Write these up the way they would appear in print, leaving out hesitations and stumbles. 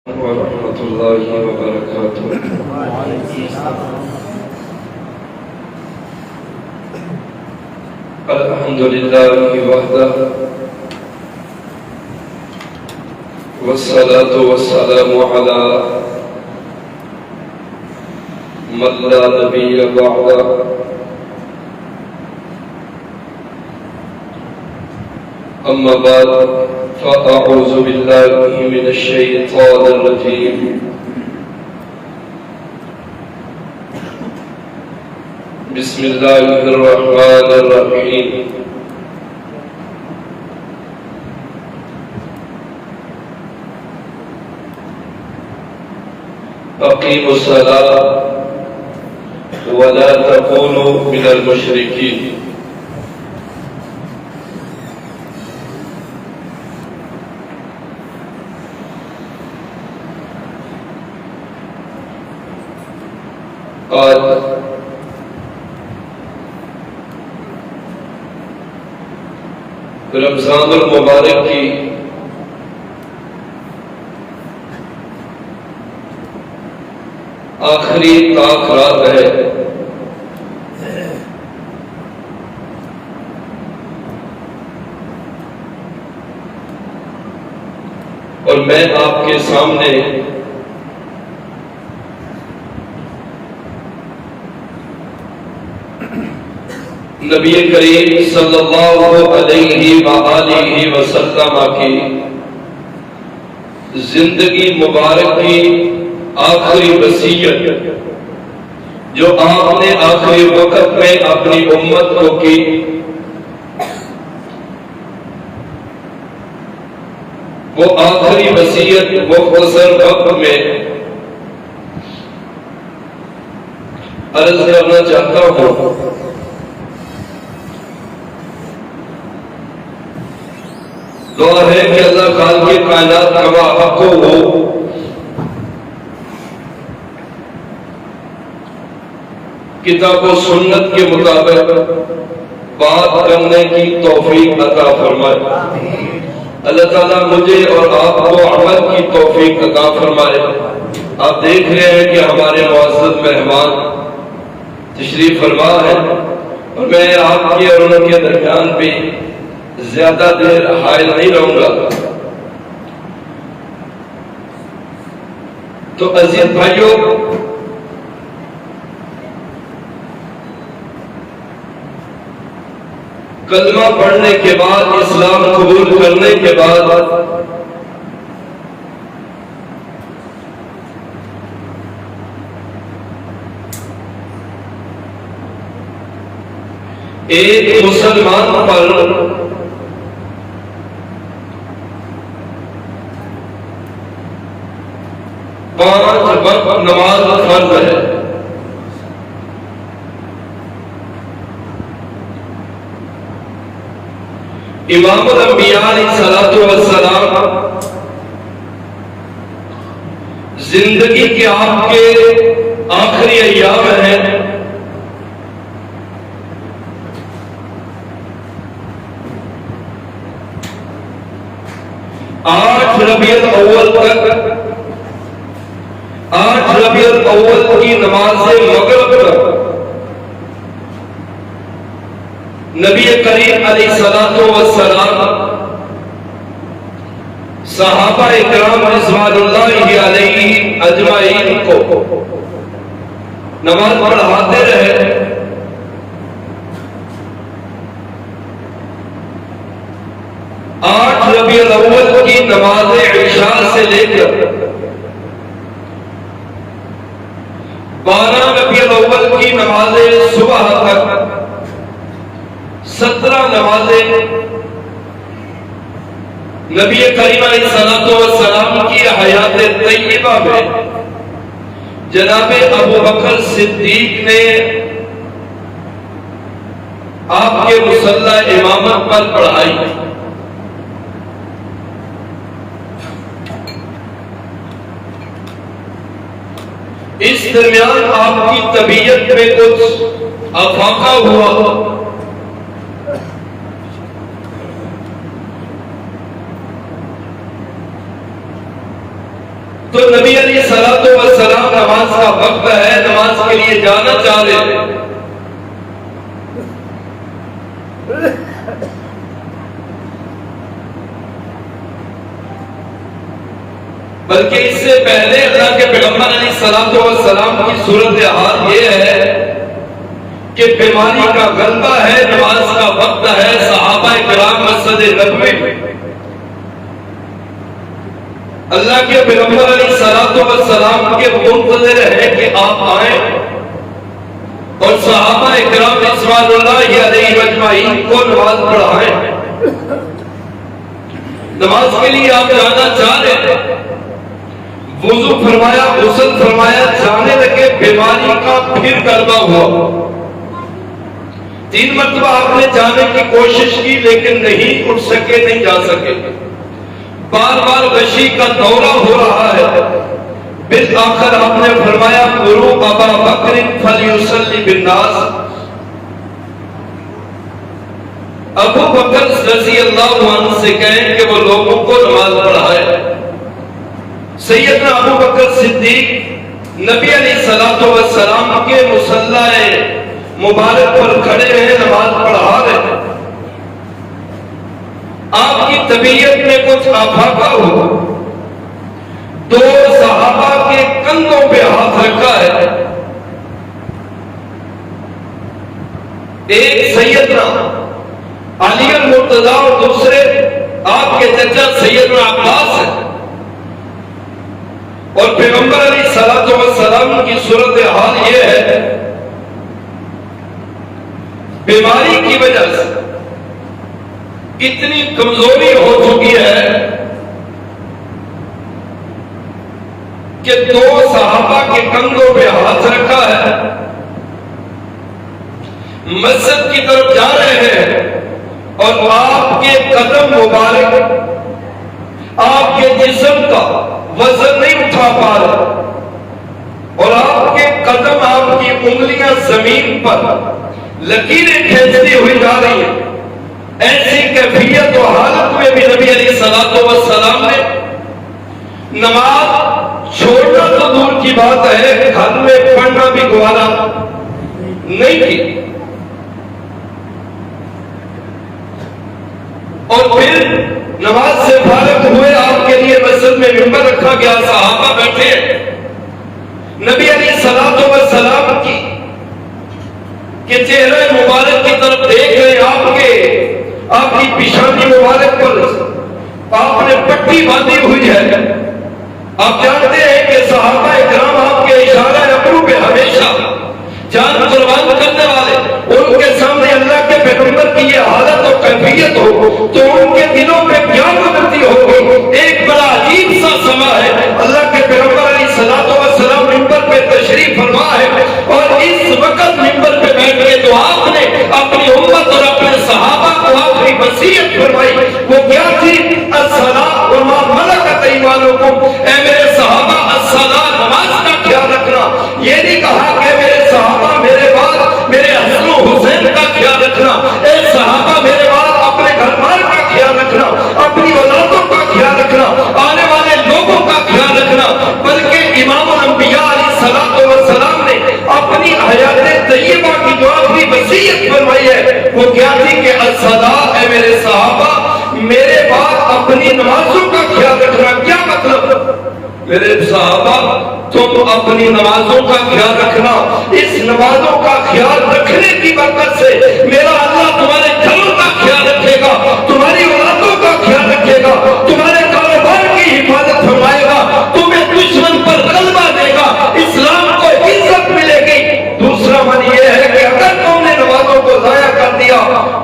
ورحمۃ اللہ وبرکاتہ۔ الحمد للہ وحدہ والصلاة والسلام علی من لا نبی بعدہ۔ اما بعد فاعوذ باللہ من الشیطان الرجیم۔ بسم اللہ الرحمن الرحیم۔ اقیموا الصلاة ولا تکونوا من المشرکین۔ آج رمضان المبارک کی آخری طاق رات ہے، اور میں آپ کے سامنے نبی کریم صلی اللہ علیہ وآلہ وسلم کی زندگی مبارک کی آخری وصیت جو آپ نے آخری وقت میں اپنی امت کو کی، وہ آخری وصیت مختصر وقت میں عرض کرنا چاہتا ہوں۔ دعا ہے کہ اللہ خالق کائنات کا حق ہو کتاب و سنت کے مطابق بات کرنے کی توفیق عطا فرمائے۔ اللہ تعالیٰ مجھے اور آپ کو عمل کی توفیق عطا فرمائے۔ آپ دیکھ رہے ہیں کہ ہمارے معزز مہمان تشریف فرما ہے، اور میں آپ کی اور ان کے درمیان بھی زیادہ دیر حائل نہیں رہوں گا۔ تو عزیز بھائیوں، کلمہ پڑھنے کے بعد، اسلام قبول کرنے کے بعد ایک مسلمان پر پانچ وقت نماز فرض ہے۔ امام الانبیاء علیہ الصلوۃ والسلام زندگی کے آپ کے آخری ایام ہیں، آٹھ ربیع الاول تک، آٹھ ربیع الاول کی نماز مغرب تک نبی کریم علیہ الصلوۃ والسلام صحابہ اکرام رضوان اللہ علیہ اجمعین کو نماز پڑھاتے رہے۔ آٹھ ربیع الاول کی نماز عشاء سے لے کر 12 ربیع الاول کی نماز صبح تک 17 نمازیں نبی کریم علیہ الصلوۃ والسلام کی حیات طیبہ میں جناب ابو بکر صدیق نے آپ کے مصلی امامت پر پڑھائی۔ اس درمیان آپ کی طبیعت میں کچھ افاقہ ہوا، تو نبی علیہ الصلوۃ والسلام نماز کا وقت ہے، نماز کے لیے جانا چاہ رہے ہیں، بلکہ اس سے پہلے اللہ کے پیغمبر علیہ الصلوۃ والسلام کی صورتحال یہ ہے کہ بیماری کا غلبہ ہے، نماز کا وقت ہے، صحابہ کرام مسجد نبوی میں اللہ کے پیغمبر علیہ الصلوۃ والسلام کے منتظر ہے کہ آپ آئیں اور صحابہ کرام رضوان اللہ علیہم اجمعین کو نماز پڑھائیں۔ نماز کے لیے آپ جانا چاہ رہے ہیں، وضو فرمایا، غسل فرمایا، جانے لگے، بیماری کا پھر غلبہ ہوا۔ 3 مرتبہ آپ نے جانے کی کوشش کی لیکن نہیں اٹھ سکے، نہیں جا سکے، بار بار غشی کا دورہ ہو رہا ہے۔ بالآخر آپ نے فرمایا مروا ابا بکر فلیصلی بالناس، ابو بکر رضی اللہ عنہ سے کہیں کہ وہ لوگوں کو نماز پڑھائے۔ سیدنا ابو بکر صدیق نبی علیہ الصلوۃ والسلام کے مصلی مبارک پر کھڑے ہیں، نماز پڑھا رہے ہیں۔ آپ کی طبیعت میں کچھ آفاقہ ہو، 2 صحابہ کے کندھوں پہ ہاتھ رکھا ہے، ایک سیدنا علی المرتضیٰ اور دوسرے آپ کے چچا سیدنا عباس ہیں، اور پیغمبر علیہ الصلوۃ والسلام کی صورتحال یہ ہے بیماری کی وجہ سے اتنی کمزوری ہو چکی ہے کہ 2 صحابہ کے کندھوں پہ ہاتھ رکھا ہے، مسجد کی طرف جا رہے ہیں اور آپ کے قدم مبارک آپ کے جسم کا وزن نہیں اٹھا پا رہے، اور آپ کے قدم، آپ کی انگلیاں زمین پر لکیریں کھینچتی ہوئی جا رہی ہیں۔ ایسی کیفیت و حالت میں بھی نبی علیہ الصلوۃ والسلام نے نماز چھوڑنا تو دور کی بات ہے، گھر میں پڑھنا بھی گوارا نہیں کی۔ اور پھر نماز سے فارغ ہوئے، آپ کے لیے مسجد میں ممبر رکھا گیا، صحابہ بیٹھے، نبی علیہ الصلوۃ والسلام کی کہ چہرے مبارک کی طرف دیکھ رہے، آپ کی پیشانی مبارک پر آپ نے پٹی باندھی ہوئی ہے۔ آپ جانتے ہیں کہ صحابہ کرام آپ کے اشارہ ابرو پہ ہمیشہ جان قربان کرنے والے، ان کے سامنے اللہ کے پیغمبر کی یہ حالت اور کیفیت ہو تو ان کے دلوں پہ کیا گزرتی ہوگی۔ ایک بڑا عجیب سا سما ہے، اللہ کے پیغمبر علیہ الصلوۃ والسلام ممبر پہ تشریف فرما ہے، اور اس وقت ممبر پہ بیٹھ کے جو آپ نے اپنی امت اور اپنے صحابہ کو آخری وصیت فرمائی وہ کیا تھی؟ الصلاۃ وما ملکت ایمانکم، اے میرے صحابہ الصلاۃ، نماز کا خیال رکھنا۔ یہ نہیں کہا کہ میرے صحابہ میرے بعد میرے حسن و حسین کا خیال رکھنا، اے صحابہ میرے بعد اپنے گھر بار کا خیال رکھنا، اپنی اولادوں کا خیال رکھنا، آنے والے لوگوں کا خیال رکھنا، بلکہ امام الانبیاء علیہ الصلوۃ والسلام نے اپنی حیات طیبہ کی جو آخری وصیت فرمائی ہے وہ کیا تھی کہ الصلاۃ، اے میرے صحابہ میرے بعد اپنی نمازوں کا خیال رکھنا۔ کیا مطلب؟ میرے صحابہ تم اپنی نمازوں کا خیال رکھنا، اس نمازوں کا خیال رکھنے کی برکت سے میرا اللہ تمہارے گھروں کا خیال رکھے گا، تمہاری اولادوں کا خیال رکھے گا، تمہارے کاروبار کی حفاظت فرمائے گا، تمہیں دشمن پر غلبہ دے گا، اسلام کو عزت ملے گی۔ دوسرا من یہ ہے کہ اگر تم نے نمازوں کو ضائع کر دیا،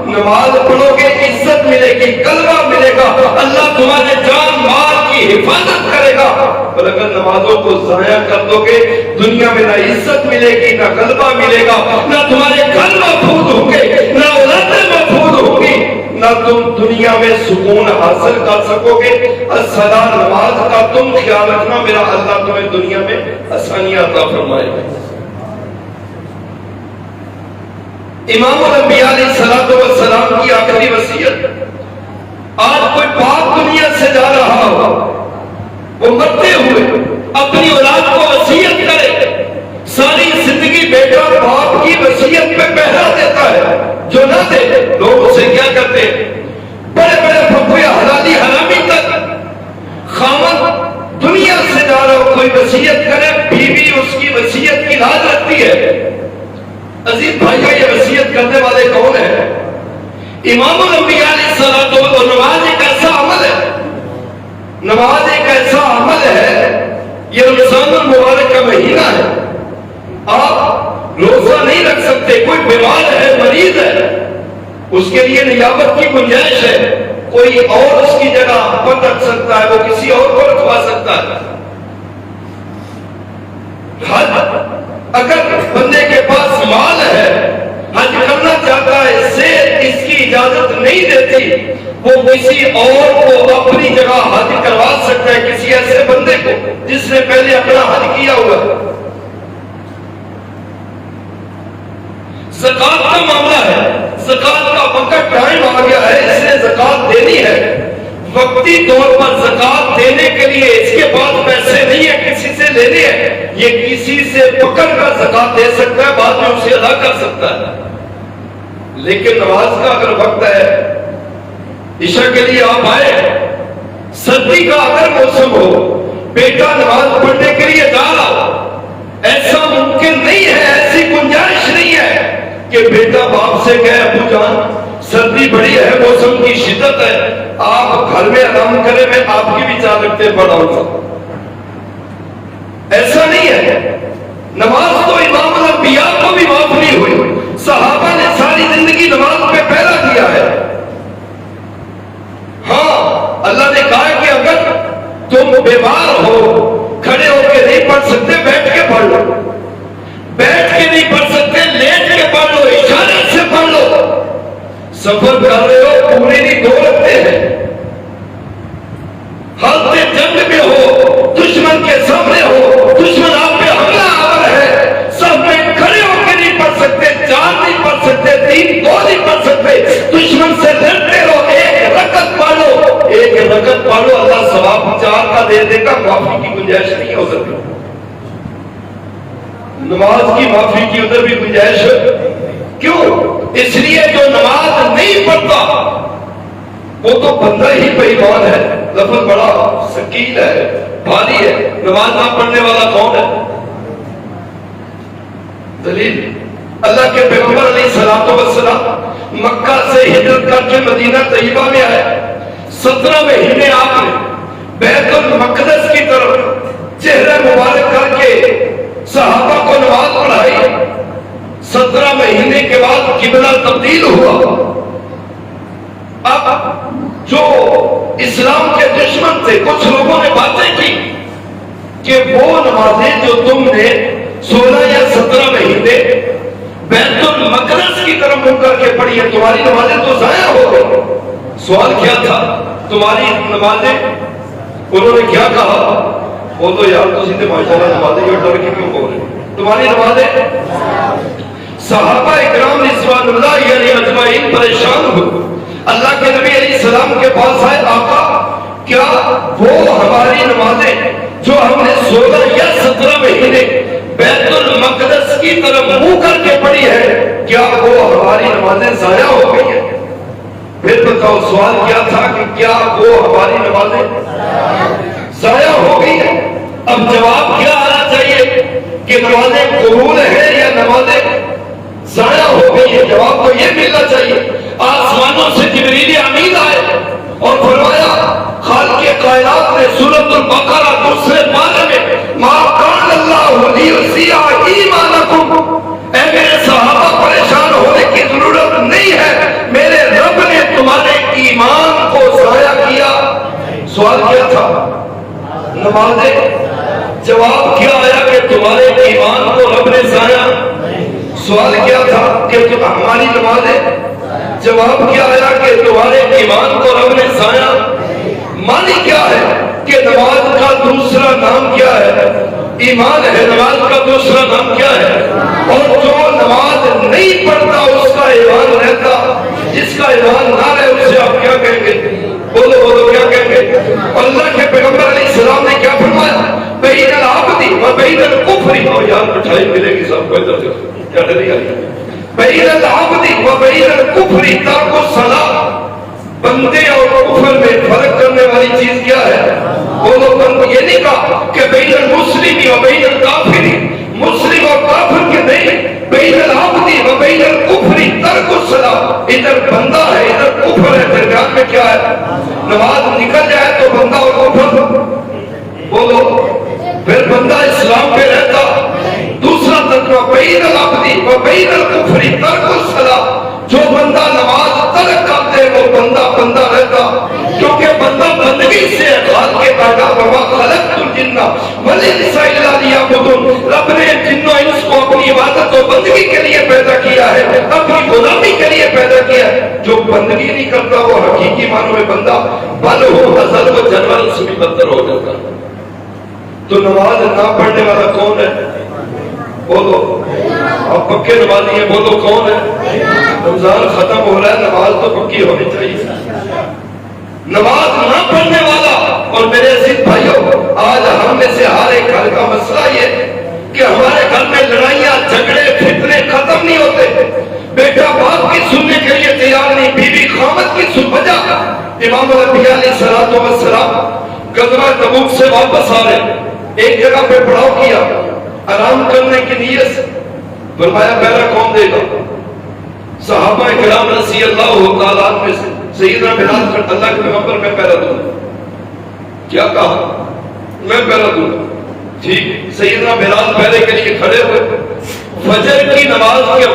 نماز پڑھو گے عزت ملے گی، غلبہ ملے گا، اللہ تمہارے جان مال کی حفاظت کرے گا۔ اور اگر نمازوں کو ضائع کر دو گے، دنیا میں نہ عزت ملے گی، نہ غلبہ ملے گا، نہ تمہارے گھر محفوظ ہوں گے، نہ اولادیں محفوظ ہوں گی، نہ تم دنیا میں سکون حاصل کر سکو گے۔ الصلاۃ، نماز کا تم خیال رکھنا، میرا اللہ تمہیں دنیا میں آسانیاں عطا فرمائے گا۔ امام الانبیاء علیہ الصلوۃ والسلام کی آخری وصیت، آج کوئی پاک دنیا سے جا رہا ہو، وہ مرتے ہوئے وصیت کرے بیوی اس کی وصیت کی لاج رکھتی ہے. عزیز بھائیو یہ وصیت کرنے والے کون ہیں؟ امام الانبیاء علیہ الصلوۃ والسلام. نماز ایک ایسا عمل ہے، نماز ایک ایسا عمل ہے، یہ رمضان المبارک کا مہینہ ہے، آپ روزہ نہیں رکھ سکتے. کوئی بیمار ہے، مریض ہے، اس کے لیے نیابت کی گنجائش ہے، کوئی اور اس کی جگہ پر رکھ سکتا ہے، وہ کسی اور کو رکھوا سکتا ہے. حج اگر بندے کے پاس مال ہے، حج کرنا چاہتا ہے، صحت اس کی اجازت نہیں دیتی، وہ کسی اور کو اپنی جگہ حج کروا سکتا ہے، کسی ایسے بندے کو جس نے پہلے اپنا حج کیا ہوا. زکات کا معاملہ ہے، زکات کا وقت ٹائم آ گیا ہے، اس نے زکات دینی ہے. وقتی طور پر زکات دینے کے لیے اس کے پاس پیسے نہیں ہے، کسی سے لینے ہیں، یہ کسی سے پکڑ کر زکات دے سکتا ہے، بعد میں اسے ادا کر سکتا ہے. لیکن نماز کا اگر وقت ہے، عشاء کے لیے آپ آئے، سردی کا اگر موسم ہو، بیٹا نماز پڑھنے کے لیے جا رہا، ایسا ممکن نہیں ہے، ایسی گنجائش نہیں ہے کہ بیٹا باپ سے کہے ابو جان سردی بڑی ہے، موسم کی شدت ہے، آپ گھر میں آرام کریں، میں آپ کی بھی 4 رکعتیں پڑھاؤں گا. ایسا نہیں ہے. نماز تو امام الانبیاء کو بھی معاف نہیں ہوئی، صحابہ نے ساری زندگی نماز پہ پہلا دیا ہے. ہاں اللہ نے کہا کہ اگر تم بیمار ہو، کھڑے ہو کے نہیں پڑھ سکتے، بیٹھ کے پڑھ لو، بیٹھ کے نہیں پڑھ سکتے، لیٹ کے پڑھ لو، اشارے سے پڑھ لو. سفر کر رہے ہو، پوری نہیں 2 رکھتے ہیں، حالت جنگ میں ہو، دشمن کے سامنے ہو، دشمن آپ پہ حملہ آور ہے، سب میں کھڑے ہو کے نہیں پڑھ سکتے، 4 نہیں پڑھ سکتے، 3 2 نہیں پڑھ سکتے، دشمن سے لڑتے رہو، 1 رکعت پڑھو، 1 رکعت پڑھو، اللہ ثواب 4 کا دے دے گا، معافی کی گنجائش نہیں ہو سکتی. نماز کی معافی کی ادھر بھی گنجائش ہے. کیوں؟ اس لیے جو نماز نہیں پڑھتا وہ تو بندہ ہی بے ایمان ہے. لفظ بڑا ثقیل ہے، بھاری ہے. نماز نہ پڑھنے والا کون ہے؟ دلیل اللہ کے پیغمبر علیہ الصلوۃ والسلام مکہ سے ہجرت کر کے مدینہ طیبہ میں آئے. 17 مہینے آپ نے بیت المقدس کی طرف چہرہ مبارک کر کے صحابہ کو نماز پڑھائی. 17 مہینے کے بعد قبلہ تبدیل ہوا. اب جو اسلام کے دشمن تھے، کچھ لوگوں نے باتیں کی کہ وہ نمازیں جو تم نے 16 یا 17 مہینے بیت المقدس کی طرف منہ کر کے پڑھی ہے، تمہاری نمازیں تو ضائع ہو گئی. سوال کیا تھا؟ تمہاری نمازیں، انہوں نے کیا کہا؟ وہ تو یار تو سیدھے ماشاءاللہ نمازیں یہ ڈر کے کیوں بول رہے ہیں؟ تمہاری نمازیں. صحابہ اکرام رضوان اللہ علیہ اجمعین پریشان ہوئے، اللہ کے نبی علیہ السلام کے پاس آئے. آقا کیا وہ ہماری نمازیں جو ہم نے 16 یا 17 مہینے بیت المقدس کی طرف منہ کر کے پڑھی ہے، کیا وہ ہماری نمازیں ضائع ہو گئی ہیں؟ پھر بتاؤ سوال کیا تھا کہ کیا وہ ہماری نمازیں ضائع ہو گئی ہیں؟ اب جواب کیا آنا چاہیے کہ نمازیں قبول ہیں یا نمازیں ضائع ہو گئی ہے؟ جواب تو یہ ملنا چاہیے. آسمانوں سے جبریل امین آئے اور فرمایا خالق کائنات نے سورۃ البقرہ 2 پارے میں ما کان اللہ لیضیع ایمانکم، اے میرے صحابہ پریشان ہونے کی ضرورت نہیں ہے، میرے رب نے تمہارے ایمان کو ضائع کیا. سوال کیا تھا؟ نمازیں. جواب کیا آیا کہ تمہارے ایمان کو رب نے ضائع. سوال کیا تھا کہ تم ہماری نمازیں. جواب کیا آیا کہ تمہارے ایمان کو رب نے ضائع. معنی کیا ہے کہ نماز کا دوسرا نام کیا ہے؟ ایمان ہے. نماز کا دوسرا نام کیا ہے؟ اور جو نماز نہیں پڑھتا اس کا ایمان رہتا، جس کا ایمان نہ رہے اسے آپ کیا کہیں گے؟ بولو بولو کیا کہیں گے؟ اللہ کے پیغمبر علیہ السلام نے کیا فرمایا؟ بین العبد و بین الکفر. یار مٹھائی ملے گی سب کو ادھر سے کیا ڈری آئی؟ بین العبد و بین الکفر ترک الصلاۃ. بندے اور کفر میں فرق کرنے والی چیز کیا ہے؟ بولو. یہ نہیں کہا کہ بین المسلم و بین الکافر، مسلم اور کافر کے نہیں، بین العبد و بین الکفر ترک الصلاۃ، ادھر بندہ ہے ادھر کفر ہے، درمیان میں کیا ہے؟ نماز نکل جائے تو بندہ اور کفر بولو، پھر بندہ اسلام پہ رہتا۔ دوسرا ترجمہ بین العبد و بین الکفر ترک الصلاۃ، جو بندہ نماز ترک کرتے وہ بندہ بندہ رہتا، کیونکہ بندہ بندگی سے خالق کے پیدا وما خلقت الجن والانس الا لیعبدون، رب نے جن و انس کو اپنی عبادت و بندگی کے لیے پیدا کیا ہے، اپنی غلامی کے لیے پیدا کیا ہے۔ جو بندگی نہیں کرتا وہ حقیقی معنوں میں بندہ بل ہو ہزل و جنرل سے بھی بدتر ہو جاتا۔ تو نماز نہ پڑھنے والا کون ہے؟ بولو، آپ پکے نمازی ہیں، بولو کون ہے؟ رمضان ختم ہو رہا ہے، نماز تو پکی ہونی چاہیے۔ نماز نہ پڑھنے والا، اور میرے عزیز بھائیوں آج ہم میں سے ہر ایک گھر کا مسئلہ یہ کہ ہمارے گھر میں لڑائیاں جھگڑے فتنے ختم نہیں ہوتے، بیٹا باپ کی سننے کے لیے تیار نہیں، بیوی خامد کی سن وجہ۔ امام الانبیاء علیہ الصلوۃ والسلام غزوہ تبوک سے واپس آ رہے، ایک جگہ پہ پڑاؤ کیا آرام کرنے کی نیت سے، فرمایا پہلا کون دے گا؟ صحابہ کرام رضی اللہ تعالیٰ عنہ میں سے سیدنا بلال کر اللہ کے پیغمبر میں پہلا دوں۔ کیا کہا؟ میں پہلا دوں۔ ٹھیک، سیدنا بلال پہلے کے لیے کھڑے ہوئے۔ فجر کی نماز کے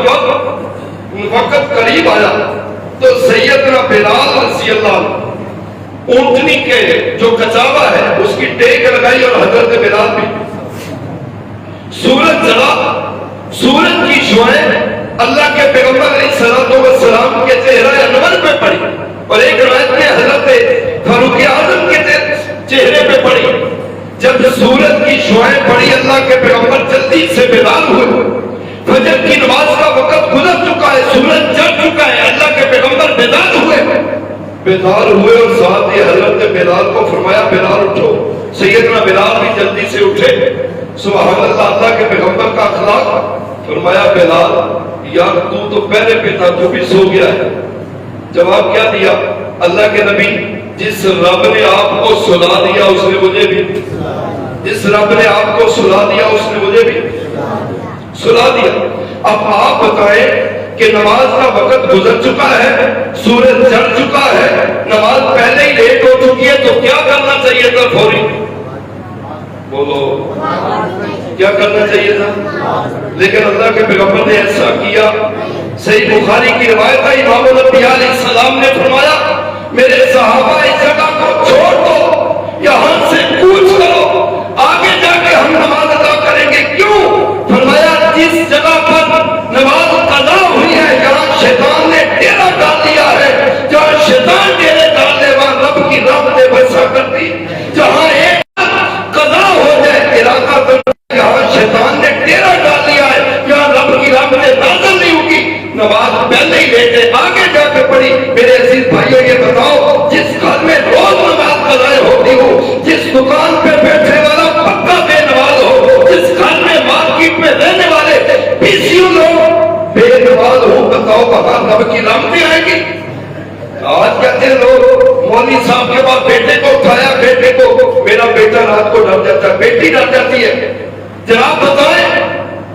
وقت قریب آیا تو سیدنا بلال رضی اللہ عنہ اونٹنی کے جو کچاوا ہے اس کی ٹیک لگائی اور حضرت بلال بھی۔ سورج جلا، سورج کی شعاعیں اللہ کے پیغمبر علیہ الصلوۃ والسلام کے چہرہ انور پہ پڑی، اور ایک روایت میں حضرت فاروق اعظم کے چہرے پہ پڑی۔ جب سورج کی شعاعیں پڑی اللہ کے پیغمبر جلدی سے بیدار ہوئے۔ فجر کی نماز کا وقت گزر چکا ہے، سورج چڑھ چکا ہے، اللہ کے پیغمبر بیدار ہوئے اور ساتھ ہی حضرت بلال کو فرمایا بلال اٹھو۔ سیدنا بلال بھی جلدی سے اٹھے۔ سبحان اللہ، اللہ کے پیغمبر کا اخلاق۔ فرمایا بلال یار تو پہلے پہ تھا، تو بھی سو گیا ہے۔ جواب کیا دیا اللہ کے نبی؟ جس رب نے آپ کو سلا دیا اس نے مجھے بھی، جس رب نے آپ کو سلا دیا اس نے مجھے بھی سلا دیا۔ اب آپ بتائیں کہ نماز کا وقت گزر چکا ہے، سورج چڑھ چکا ہے، نماز پہلے ہی لیٹ ہو چکی ہے، تو کیا کرنا چاہیے تھا؟ فوری بولو، کیا کرنا چاہیے تھا؟ لیکن اللہ کے پیغمبر نے ایسا کیا۔ صحیح بخاری کی روایت ہے، امام الانبیاء علیہ السلام نے فرمایا میرے صحابہ اس جگہ کو چھوڑ دو، یہاں سے کوچ کرو، آگے جا کے ہم نماز ادا کریں گے۔ کیوں؟ فرمایا جس جگہ پر نماز قضا ہوئی ہے جہاں شیطان نے ڈیرا ڈال دیا ہے، جہاں شیطان ڈیرے ڈال دے وہاں رب کی رحمتیں برسا کرتی۔ جہاں ایک قضا ہو جائے ارادہ کر، جہاں شیطان نے ڈیرا ڈال دیا ہے جہاں رب کی رحمتیں نازل نہیں ہوگی۔ نماز پہلے ہی لیٹے آگے جا کے پڑھی۔ میرے عزیز بھائیوں یہ بتاؤ جس گھر میں روز نماز قضائے ہوتی ہو، جس دکان پہ بیٹھنے والا پکا بے نماز ہو، جس گھر میں مارکیٹ میں رہنے والے پیسیوں لوگ بے نماز ہو، بتاؤ وہاں رب کی رحمتیں آئیں گی؟ آج کہتے ہیں لوگ مولوی صاحب کے بعد بیٹے کو اٹھایا، بیٹے کو، میرا بیٹا رات کو ڈر جاتا ہے، بیٹی ڈر جاتی ہے۔ جناب بتائیں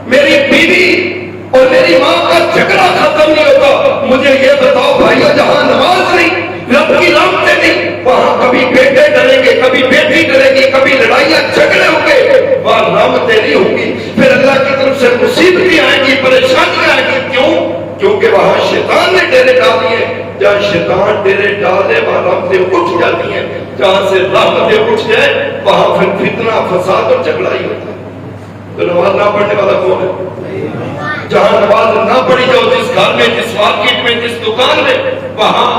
میری بیوی اور میری ماں کا جھگڑا ختم نہیں ہوتا۔ مجھے یہ بتاؤ بھائیو جہاں نماز نہیں، رب کی رحمتیں نہیں، وہاں کبھی بیٹے ڈریں گے، کبھی بیٹی ڈرے گی، کبھی لڑائیاں جھگڑے ہوں گے، وہاں رحمتیں نہیں ہوں گی۔ پھر اللہ کی طرف سے مصیبتیں آئیں گی، پریشانیاں آئیں گی۔ کیوں؟ کیونکہ وہاں شیطان نے ڈیرے ڈال دیے۔ جہاں شیطان ڈیرے ڈال دے وہاں رحمتیں اٹھ جاتی ہیں، جہاں سے رحمتیں اٹھ جائے وہاں پھر فتنہ فساد اور جھگڑا ہی ہوتا ہے۔ تو نماز نہ پڑھنے والا کون ہے؟ جہاں نماز نہ پڑھی جاؤ، جس گھر میں، جس مارکیٹ میں، جس دکان میں، وہاں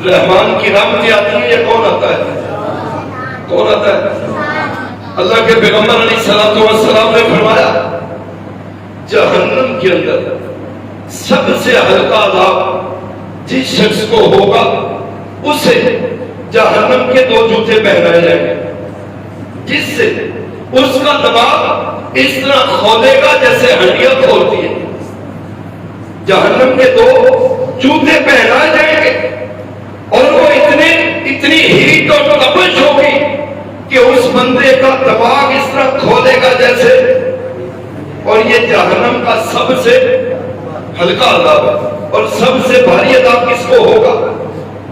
رحمان کی رحمتیں آتی ہیں۔ یہ کون آتا ہے؟ کون آتا ہے؟ اللہ کے پیغمبر علیہ الصلوۃ والسلام نے فرمایا جہنم کے اندر سب سے ہلکا عذاب جس شخص کو ہوگا اسے جہنم کے 2 جوتے پہنائے جائیں گے، جس سے اس کا دماغ اس طرح کھولے گا جیسے ہڈیاں کھولتی ہیں۔ جہنم کے 2 جوتے پہنائے جائیں گے اور وہ اتنی ہیٹ اور تپش ہوگی کہ اس بندے کا دماغ اس طرح کھولے گا جیسے یہ جہنم کا سب سے ہلکا عذاب ہے. اور سب سے بھاری عذاب کس کو ہوگا؟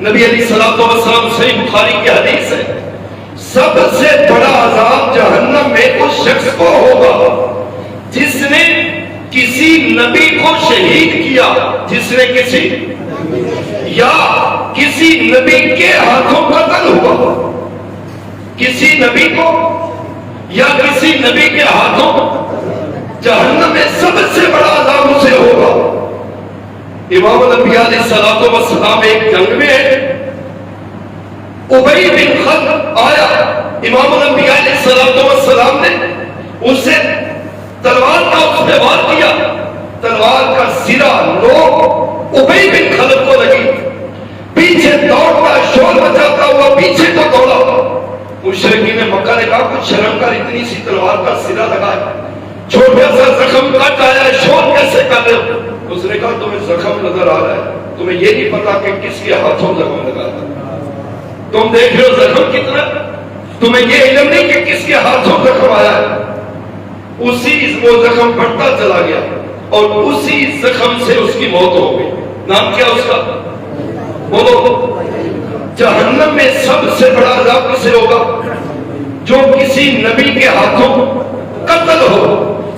نبی علیہ الصلوۃ والسلام صحیح بخاری کی حدیث ہے، سب سے بڑا عذاب جہنم میں اس شخص کو ہوگا جس نے کسی نبی کو شہید کیا، جس نے کسی یا کسی نبی کے ہاتھوں قتل ہوا، کسی نبی کو یا کسی نبی کے ہاتھوں. جہنم میں سب سے بڑا عذاب اسے ہوگا. امام الانبیاء علیہ الصلوۃ والسلام ایک جنگ میں ابی بن خلف آیا، امام الانبیاء علیہ الصلوۃ والسلام نے اسے تلوار کا اس پہ وار کیا، تلوار کا سرا نوک ابی بن خلف کو لگی، پیچھے دوڑتا شور بچاتا ہوا پیچھے کو دوڑا. مشرکین مکہ نے کہا کچھ شرم کر اتنی سی تلوار کا سرا لگایا، چھوٹا سا زخم کٹ آیا، شور کیسے کر رہے ہو؟ اس نے کہا تمہیں زخم نظر آ رہا ہے، تمہیں یہ نہیں پتا کہ کس کے ہاتھوں زخم لگا تھا. تم دیکھ رہے ہو زخم کتنا، تمہیں یہ علم نہیں کہ کس کے ہاتھوں زخم آیا ہے. اسی وہ زخم بڑھتا چلا گیا اور اسی زخم سے اس کی موت ہو گئی. نام کیا اس کا؟ بولو. جہنم میں سب سے بڑا عذاب کسے ہوگا؟ جو کسی نبی کے ہاتھوں قتل ہو،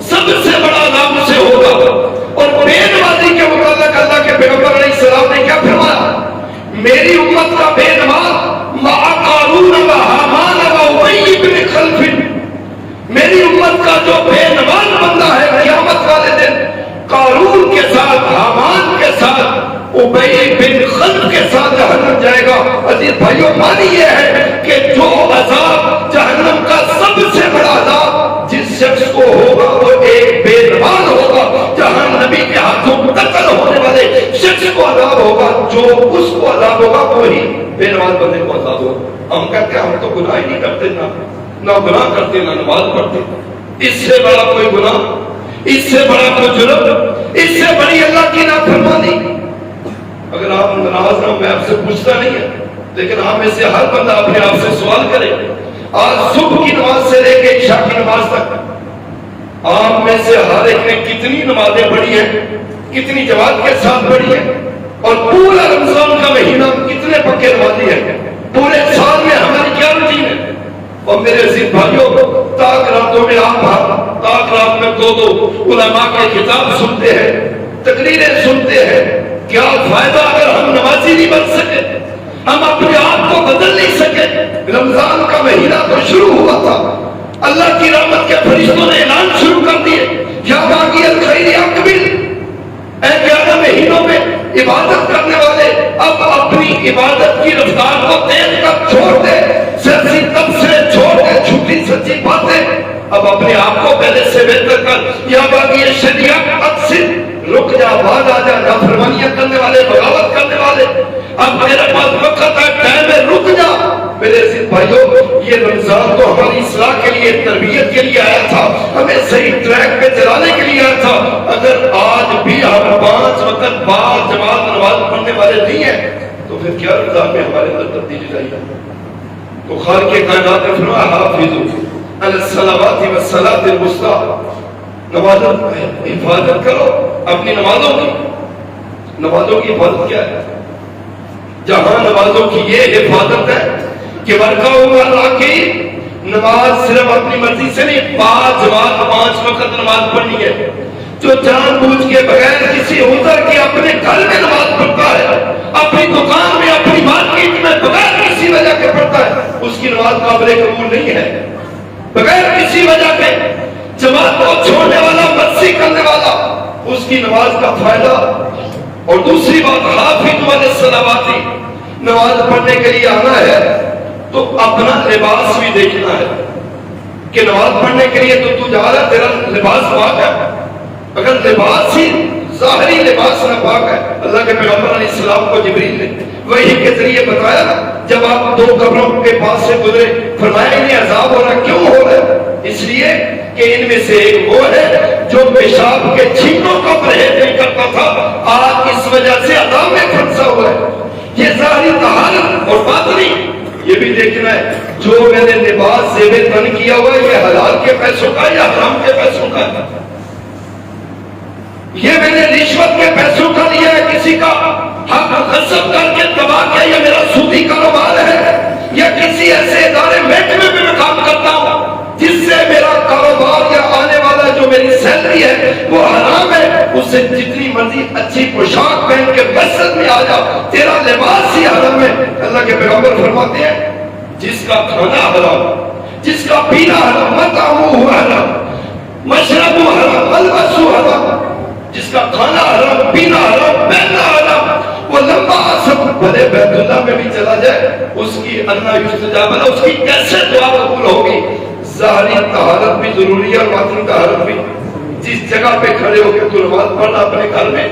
سب سے بڑا عذاب اسے ہوگا. اور بے نمازی کے متعلق اللہ کے پیغمبر علیہ السلام نے کیا فرمایا؟ میری امت کا بے نماز مع قارون و حامان و ابی بن خلف، میری امت کا جو بے نماز بندہ ہے قیامت والے دن قارون کے ساتھ، حامان کے ساتھ، ابی بن خلف کے ساتھ جہنم جائے گا. عزیز بھائیوں، معنی یہ ہے کہ جو عذاب جہنم کا سب سے بڑا عذاب جس شخص کو ہوگا وہ ایک بے نماز ہوگا. جہاں نبی کے ہاتھوں قتل ہونے والے شخص کو عذاب ہوگا، جو اس کو عذاب ہوگا وہی بے نماز بندے کو عذاب ہوگا. ہم کہتے ہیں ہم تو گناہ ہی نہیں کرتے، نہ گناہ کرتے نہ نماز پڑھتے. اس سے بڑا کوئی گناہ، اس سے بڑا کوئی جرم، اس سے بڑی اللہ کی نافرمانی. اگر آپ ناراض نہ ہو، میں آپ سے پوچھتا نہیں ہے، لیکن ہم میں سے ہر بندہ اپنے آپ سے سوال کرے. آج صبح کی نماز سے لے کے عشاء کی نماز تک آپ میں سے ہر ایک نے کتنی نمازیں پڑھی ہیں، کتنی جماعت کے ساتھ پڑھی ہیں، اور پورا رمضان کا مہینہ کتنے پکے نمازی ہیں، پورے سال میں ہماری کیا روٹین ہے. اور میرے عزیز بھائیوں، تاک راتوں میں آپ تاک رات میں دو علماء کے خطاب سنتے ہیں، تقریریں سنتے ہیں. کیا فائدہ اگر ہم نمازی نہیں بن سکے، ہم اپنے آپ کو بدل نہیں سکے. رمضان کا مہینہ تو شروع ہوا تھا، اللہ کی رحمت کے فرشتوں نے اعلان شروع کر دیے، یا باغی الخیر اقبل، اے 11 مہینوں میں عبادت کرنے والے اب اپنی عبادت کی رفتار کو تیز کر چھوڑ دے، سیاسی تبصرے چھوڑ دے، جھوٹی سچی باتیں، اب اپنے آپ کو پہلے سے بہتر کر. یا باغی شریعت اکثر رک جا، بعد آ جا، نافرمانیاں کرنے والے، بغاوت کرنے والے، اب میرے پاس وقت ہے، ٹائم ہے، رک جا. میرے عزیز بھائیوں، یہ رمضان تو ہماری اصلاح کے لیے، تربیت کے لیے آیا تھا، ہمیں صحیح ٹریک پہ چلانے کے لیے آیا تھا. اگر آج بھی ہم 5 وقت بعد جماعت نماز پڑھنے والے نہیں ہیں تو پھر کیا رمضان میں ہمارے اندر تبدیلی لائی ہے؟ تو خالق کائنات نے فرمایا حافظوا علی الصلوات والصلاۃ الوسطی، نمازوں کی حفاظت کرو. اپنی نمازوں کی حفاظت کیا ہے؟ جہاں نمازوں کی یہ حفاظت ہے کہ اللہ کی نماز صرف اپنی مرضی سے نہیں، 5 وقت نماز پڑھنی ہے. جو جان بوجھ کے بغیر کسی عذر کے اپنے گھر میں نماز پڑھتا ہے، اپنی دکان میں، اپنی مارکیٹ میں بغیر کسی وجہ کے پڑھتا ہے، اس کی نماز قابل قبول نہیں ہے. بغیر کسی وجہ کے جماعت کو چھوڑنے والا، مستی کرنے والا، اس کی نماز کا فائدہ. اور دوسری بات، حافظوا علی الصلوات، نماز پڑھنے کے لیے آنا ہے تو اپنا لباس بھی دیکھنا ہے کہ نماز پڑھنے کے لیے تو جا رہا ہے، تیرا لباس پاک ہے. اگر لباس ہی ظاہری لباس نہ پاک ہے، اللہ کے پیغمبر علیہ السلام کو جبریل نے وحی کے ذریعے بتایا نا، جب آپ 2 قبروں کے پاس سے گزرے، فرمایا انہیں عذاب ہو رہا. کیوں ہو رہا ہے؟ اس لیے کہ ان میں سے ایک وہ ہے جو پیشاب کے چھینوں کا پرہیز نہیں کرتا تھا، آج اس وجہ سے عذاب میں پھنسا ہوا ہے. یہ ظاہری طہارت اور باطنی یہ بھی دیکھنا ہے. جو میں نے لباس زیب تن کیا ہوا ہے، یہ حلال کے پیسوں کا یا حرام کے پیسوں کا ہے؟ یہ میں نے رشوت کے پیسوں کا لیا ہے، کسی کا حق غصب کر کے تباہ کیا، یہ میرا سودی کاروبار ہے، یا کسی ایسے ادارے محکمے میں کام کرتا ہوں جس سے میرا کاروبار یا آنے والا جو میری سیلری ہے وہ حرام ہے، اس سے جتنی مرضی اچھی پوشاک پہن کے مسجد میں آ جا، تیرا لباس ہی حرام ہے۔ اللہ کے پیغمبر فرماتے ہیں جس کا کھانا حرام، جس کا پینا حرام، مطعمہ حرام، مشرب حرام، ملبس حرام، جس کا کھانا حرام، پینا حرام، پہننا حرام، وہ لمبا سب بھلے بیت اللہ میں بھی چلا جائے، اس کی انا یستجاب له، اس کی کیسے دعا قبول ہوگی؟ ظاہری طہارت بھی ضروری ہے اور باطنی طہارت بھی۔ جس جگہ پہ کھڑے ہو کے تو نماز پڑھنا اپنے گھر میں،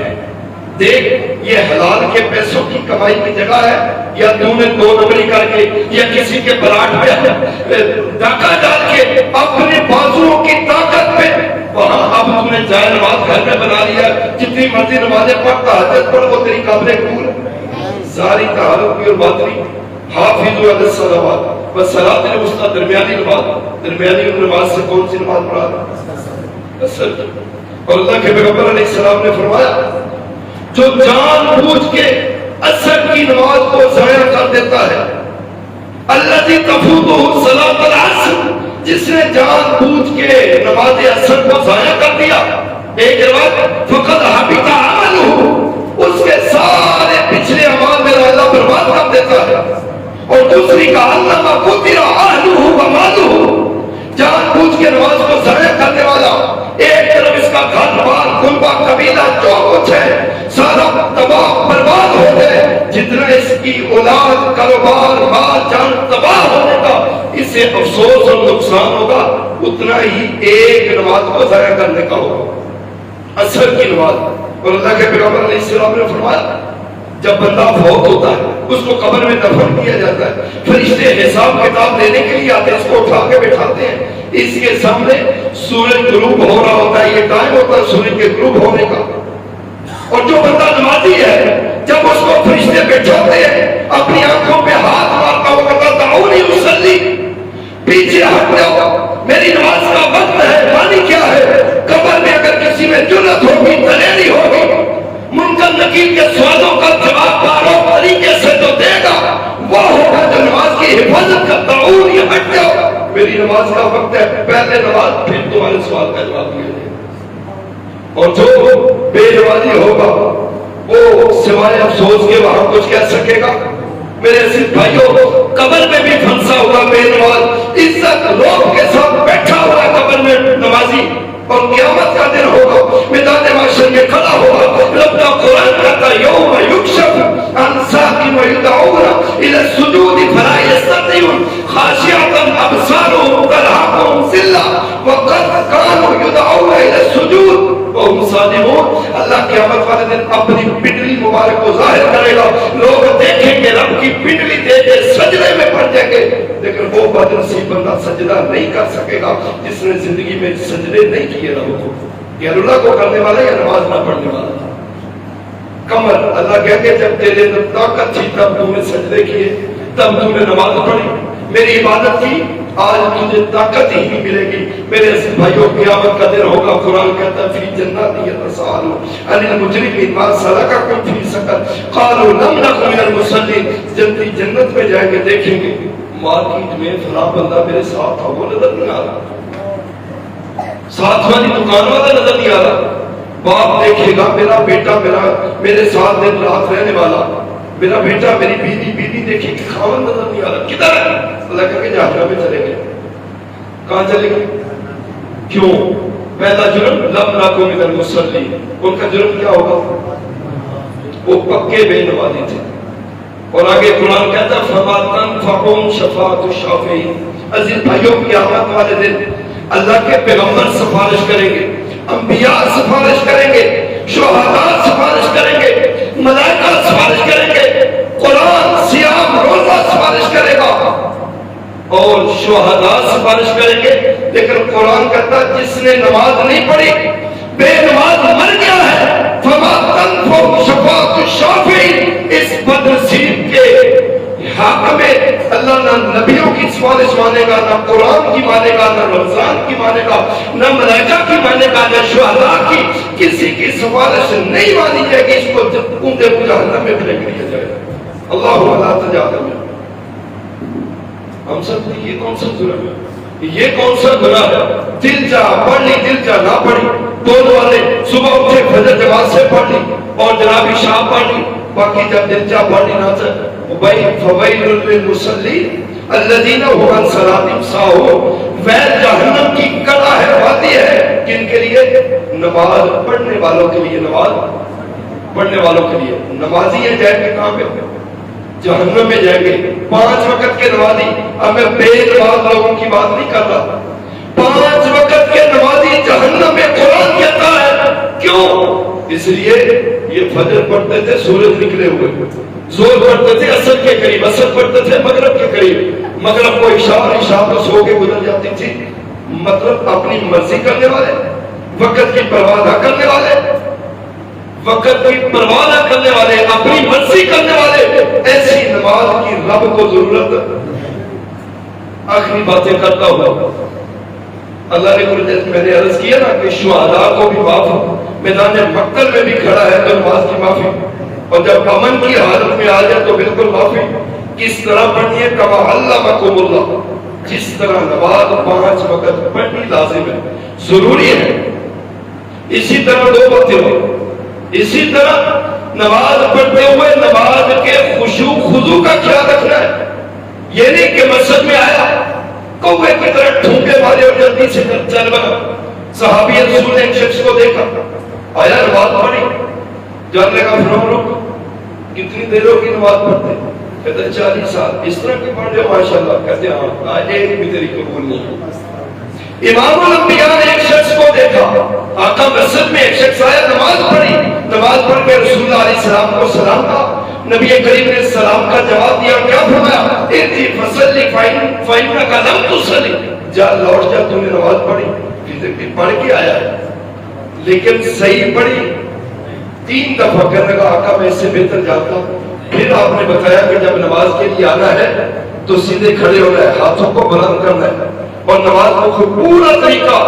دیکھ یہ حلال کے پیسوں کی کمائی کی جگہ ہے، یا تو نے 2 نمبری کر کے یا کسی کے پلاٹ پہ ڈاکہ ڈال کے اپنے بازوؤں کی طاقت پہ وہاں اب تم نے جائے نماز گھر میں بنا لیا، جتنی مرضی نمازیں پڑھتا حاجت پڑھ، وہ تیری قابل قبول ہے۔ ساری طہارت بھی اور باطنی۔ حافظوا علی الصلوات والصلاۃ الوسطی، درمیانی نماز، درمیانی نماز سے کون سی نماز مراد؟ اصل۔ اور اللہ کے پیغمبر علیہ السلام نے فرمایا جو جان بوجھ کے عصر کی نماز کو ضائع کر دیتا ہے، الذی تفوتہ صلاۃ العصر، جس نے جان بوجھ کے نماز عصر کو ضائع کر دیا، ایک روایت فقد حبط عملہ، اس کے سارے پچھلے اعمال میرا اللہ برباد کر دیتا ہے۔ اور دوسری کا انما قتل اہلہ ومالہ، جان بوجھ کے نماز کو ضائع کرنے والا، ایک طرف اس کا گھر بار کنبہ قبیلہ جو کچھ ہے سارا تباہ برباد ہو گئے، جتنا اس کی اولاد کاروبار مال جان تباہ ہونے کا اسے افسوس اور نقصان ہوگا، اتنا ہی ایک نماز کو ضائع کرنے کا ہوگا، عصر کی نماز۔ اور اللہ کے پیغمبر علیہ السلام نے فرمایا جب بندہ فوت ہوتا ہے اس کو قبر میں دفن کیا جاتا ہے، فرشتے حساب کتاب دینے کے لیے آتے ہیں، اس کو اٹھا کے بٹھاتے ہیں، اس کے سامنے سورج غروب ہو رہا ہوتا ہے، یہ ٹائم ہوتا ہے سورج کے غروب ہونے کا، اور جو بندہ نمازی ہے جب اس کو فرشتے بٹھاتے ہیں اپنی آنکھوں پہ ہاتھ مارتا ہوا کہتا دعونی اصلی، پیچھے ہٹ جاؤ میری نماز کا وقت ہے، مانی کیا ہے؟ قبر میں اگر کسی میں جرت ہوگی، دلیری ہوگی، منکر نکیر کے سوالوں کا جواب بارو طریقے سے جو دے گا وہ ہوگا جو نماز کی حفاظت کرتا ہوں، یہ ہٹ جاؤ میری نماز کا وقت ہے، پہلے نماز پھر تمہارے سوال کا جواب دیا جائے گا۔ اور جو بے نمازی ہوگا وہ سوائے افسوس کے وہاں کچھ کہہ سکے گا؟ میرے عزیز بھائیوں، قبر میں بھی پھنسا ہوا بے نماز عزت لوگ کے ساتھ بیٹھا ہوا قبر میں نمازی، اور قیامت کا دن ہوگا میدان محشر میں کھڑا ہوگا، رب کا قرآن کہتا یوم یکشف عن ساق ویدعون الی السجود فلا یستطیعون خاشعۃ ابصارهم ترهقهم ذلۃ وقد كانوا يدعون الی السجود وهم سالمون۔ اللہ قیامت والے دن اپنی پنڈلی مبارک کو ظاہر کرے گا، لوگ دیکھیں گے رب کی پنڈلی دے کے سجدے میں پڑ جائیں گے، لیکن وہ بدنصیب بندہ سجدہ نہیں کر سکے گا جس نے زندگی میں سجدے نہیں کیے رب کو، غیر اللہ کو کرنے والا یا نماز نہ پڑھنے والا۔ کمر اللہ کہتے ہیں جب تیرے اندر طاقت تھی تب تو نے سجدے کیے، تب تو نے نماز پڑھی، میری عبادت کی، آج تجھے طاقت ہی نہیں ملے گی۔ میرے بھائیوں قیامت کا دن ہوگا، قرآن کہتا ہے فی جنات یتساءلون عن المجرمین ما سلککم فی سقر قالوا لم نک من المصلین، جنتی جنت میں جائیں گے دیکھیں گے مارکیٹ میں فلاں بندہ میرے ساتھ تھا وہ نظر نہیں آ رہا، ساتھ والی دکان والا نظر نہیں آ رہا، باپ دیکھے گا میرا بیٹا میرے ساتھ دن رات رہنے والا، میرا بیٹا میری بیوی دیکھے کہ خاون نظر نہیں آ رہا، کدھر ہے؟ اللہ کہہ کے جہنم میں چلے گئے۔ کہاں چلے گئے؟ کیوں؟ پہلا جرم لم نکن من المصلین، ان کا جرم کیا ہوگا؟ وہ پکے بے نمازی تھے۔ اور آگے قرآن کہتا ہے فما تنفعهم شفاعۃ الشافعین۔ عزیز بھائیوں قیامت والے دن اللہ کے پیغمبر سفارش کریں گے، انبیاء سفارش کریں گے، شہداء سفارش کریں گے، ملائکہ سفارش کریں گے، قرآن صیام روزہ سفارش کرے گا اور شہداء سفارش کریں گے، لیکن قرآن کہتا ہے جس نے نماز نہیں پڑھی بے نماز مر گیا ہے فما تنفعهم شفاعۃ الشافعین، اس بدنصیب کے حق میں اللہ نہ نبیوں کی سفارش مانے گا، نہ قرآن کی مانے گا، نہ رمضان کی مانے گا، نہ ملائکہ کی مانے گا، نہ شہداء کی، کسی کی سفارش نہیں مانی جائے گی، اس کو اونٹے کو جہنم میں پھینک دیا جائے گا۔ اللہ لا تجاہل میں ہم سب نے یہ کون سا جرم ہے، یہ کون سا گناہ ہے؟ دل چاہ پڑھ لی، دل چاہ نہ پڑھی، دونوں والے صبح اٹھے فجر جماعت سے پڑھ لی اور جناب شام پڑھ لی، باقی جب دل چاہ پڑھ لی نہ چاہے فویل للمصلین الذین هم عن صلاتهم ساہون، ویل جہنم کی کڑا ہے، وادی ہے، کن کے لیے؟ نماز پڑھنے والوں کے لیے، نماز پڑھنے والوں کے لیے۔ نمازی ہیں جائیں گے کہاں پہ؟ جہنم میں جائیں گے۔ 5 وقت کے نمازی، اب میں بے نماز لوگوں کی بات نہیں کر رہا، 5 وقت کے نمازی جہنم میں قرآن کہتا ہے، کیوں؟ اس لیے یہ فجر پڑھتے تھے سورج نکلے ہوئے، زور پڑھتے تھے عصر کے قریب، عصر پڑھتے تھے مغرب کے قریب، مغرب کو عشاء کو سو کے گزر جاتی تھی۔ مطلب اپنی مرضی کرنے والے، وقت کی پرواہ نہ کرنے والے، وقت کی پرواہ نہ کرنے والے، اپنی مرضی کرنے والے، ایسی نماز کی رب کو ضرورت۔ آخری باتیں کرتا ہوا اللہ نے قرآن میں نے عرض کیا نا کہ شہداء کو بھی معاف، میدان مقتل میں بھی کھڑا ہے تو نماز کی معافی، اور جب امن کی حالت میں آ جائے تو بالکل معافی۔ کس طرح پڑھنی ہے؟ کما علمکم اللہ، جس طرح نماز 5 وقت پڑھنی لازم ہے، ضروری ہے، اسی طرح 2 وقت ہو، اسی طرح نماز پڑھتے ہوئے نماز کے خشوع خضوع کا خیال رکھنا ہے۔ یہ نہیں کہ مسجد میں آیا کوے کی طرح ٹھونکے مارے اور جلدی سے چل بنا۔ صحابی رسول نے ایک شخص کو دیکھا، آیا نماز پڑھی، جاننے کا فرمان کتنی دیر ہوگی نماز پڑھتے؟ کہتے 40 سال۔ اس طرح کے پڑھ رہے ہو ماشاءاللہ؟ کہتے ہیں ہاں، آج ایک بھی تیری قبول نہیں ہے۔ امام الانبیاء نے ایک شخص کو دیکھا، آقا مسجد میں ایک شخص آیا، نماز پڑھی، نماز پڑھ کے رسول اللہ علیہ السلام کو سلام کہا، نبی کریم نے سلام کا جواب دیا، کیا فرمایا؟ ارجع فصلی فإنک لم تصلی، جا لوٹ جا، تم نے نماز پڑھی، پڑھ کے آیا ہے لیکن صحیح پڑھی؟ 3 دفعہ کہنے لگا آقا میں اس سے بہتر جانتا ہوں۔ پھر آپ نے بتایا کہ جب نماز کے لیے آنا ہے تو سیدھے کھڑے ہونا ہے، ہاتھوں کو بلند کرنا ہے، اور نماز کو پورا طریقہ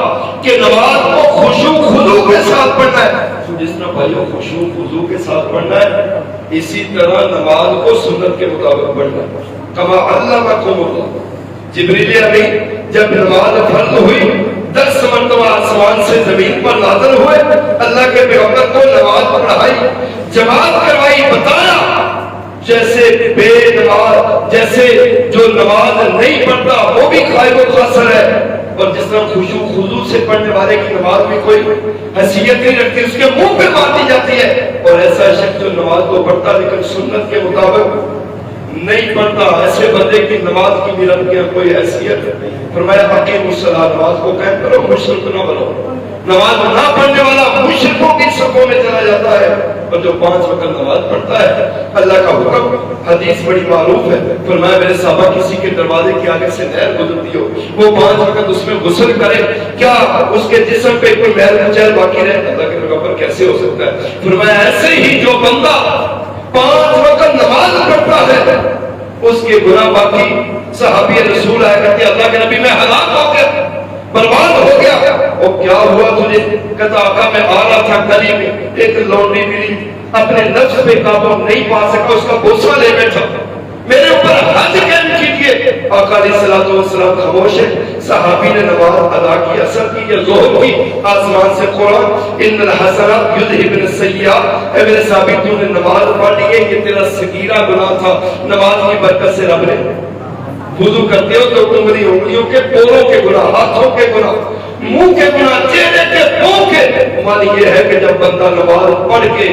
کہ نماز کو خشوع خضوع کے ساتھ پڑھنا ہے۔ جس طرح بھائیوں خشوع خضوع کے ساتھ پڑھنا ہے، اسی طرح نماز کو سنت کے مطابق پڑھنا ہے۔ کما علمکم اللہ، جبریل امین جب نماز فرض ہوئی 10 مرتبہ آسمان سے زمین پر نازل ہوئے، اللہ کے پیغمبر کو نماز پڑھائی، جماعت کروائی، بتایا جیسے بے نماز، جیسے جو نماز نہیں پڑھتا وہ بھی خائب و خاسر ہے، اور جس طرح خشوع خضوع سے پڑھنے والے کی نماز میں کوئی حیثیت نہیں رکھتی، اس کے منہ پہ مارتی جاتی ہے، اور ایسا شخص جو نماز کو پڑھتا لیکن سنت کے مطابق نہیں پڑھتا، ایسے بندے کی نماز کی بھی رب کے کوئی حیثیت۔ فرمایا اقیموا الصلاۃ، نماز کو قائم کرو، مشرک نہ بنو۔ نماز نہ پڑھنے والا مشرکوں کی صفوں میں چلا جاتا ہے، اور جو 5 وقت نماز پڑھتا ہے، اللہ کا حکم، حدیث بڑی معروف ہے، فرمایا میرے صحابہ کسی کے دروازے کے آگے سے نہر گزرتی ہو، وہ 5 وقت اس میں غسل کرے، کیا اس کے جسم پہ کوئی میل کچیل باقی رہے؟ اللہ کے پیغمبر کیسے ہو سکتا ہے؟ فرمایا ایسے ہی جو بندہ 5 وقت نماز پڑھتا ہے اس کے گناہ باقی۔ صحابی رسول آیا کہتے اللہ کے نبی میں ہلاک ہو گیا، برباد ہو گیا۔ وہ کیا ہوا تجھے؟ کہتا آقا میں آ رہا تھا گلی میں، ایک لونڈی ملی، اپنے نفس پہ قابو نہیں پا سکا، اس کا غصہ لے بیٹھا، میرے اوپر حد قائم کیجیے۔ آقا علیہ الصلوۃ والسلام خاموش ہے۔ صحابی نے نماز ادا کی، اثر کی یا ظہر کی، آسمان سے قرآن ان الحسنات یذہبن السیئات، اے میرے صحابی تو نے نماز پڑھ لی ہے، یہ تیرا صغیرہ گناہ تھا، نماز کی برکت سے رب نے وضو کرتے ہو تو تمہاری انگلیوں کے پوروں کے گناہ، ہاتھوں کے گناہ، منہ کے گناہ، چہرے کے پاؤں کے۔ معنی یہ ہے کہ جب بندہ نماز پڑھ کے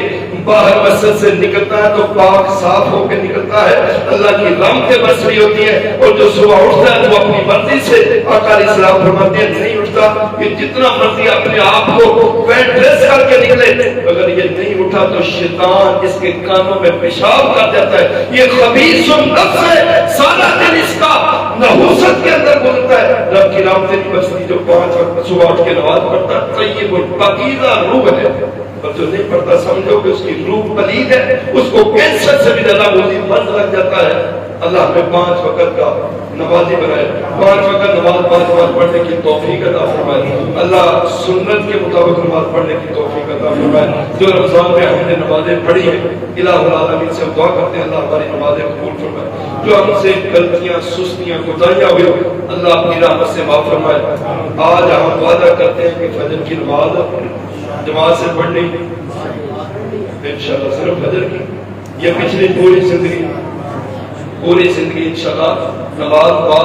باہر مسجد سے نکلتا ہے تو پاک صاف ہو کے نکلتا ہے، اللہ کی رحمتیں برس رہی ہوتی ہیں، اور جو صبح اٹھتا ہے وہ اپنی مرضی سے، آقا علیہ السلام فرماتے ہیں نہیں اٹھتا کہ جتنا مرضی اپنے آپ کو ویل ڈریس کر کے نکلے، اگر یہ نہیں اٹھا تو شیطان اس کے کانوں میں پیشاب کر جاتا ہے، یہ خبیث النفس ہے، سارا دن اس کا نحوست کے اندر گزرتا ہے، رب کی رحمتیں نہیں برستی۔ جو 5 وقت صبح اٹھ کے نماز پڑھتا ہے طیب الپاکیزہ روح ہے، اور جو نہیں پڑھتا سمجھو کہ اس کی روح پلید ہے، اس کو کینسر سے بھی زیادہ مزید مرض لگ جاتا ہے۔ اللہ ہمیں 5 وقت کا نمازی بنائے، 5 وقت نماز 5 بار پڑھنے کی توفیق عطا فرمائے، اللہ سنت کے مطابق نماز پڑھنے کی توفیق عطا فرمائے۔ جو رمضان میں ہم نے نمازیں پڑھی ہیں الہ العالمین سے دعا کرتے ہیں اللہ ہماری نمازیں قبول فرمائے، جو ہم سے غلطیاں سستیاں کوتاہیاں ہوئی اللہ اپنی رحمت سے معاف فرمائے۔ آج ہم وعدہ کرتے ہیں کہ فجر کی نماز جماعت سے پڑھنی انشاءاللہ، صرف فجر کی یہ پچھلی پوری زندگی انشاءاللہ نماز با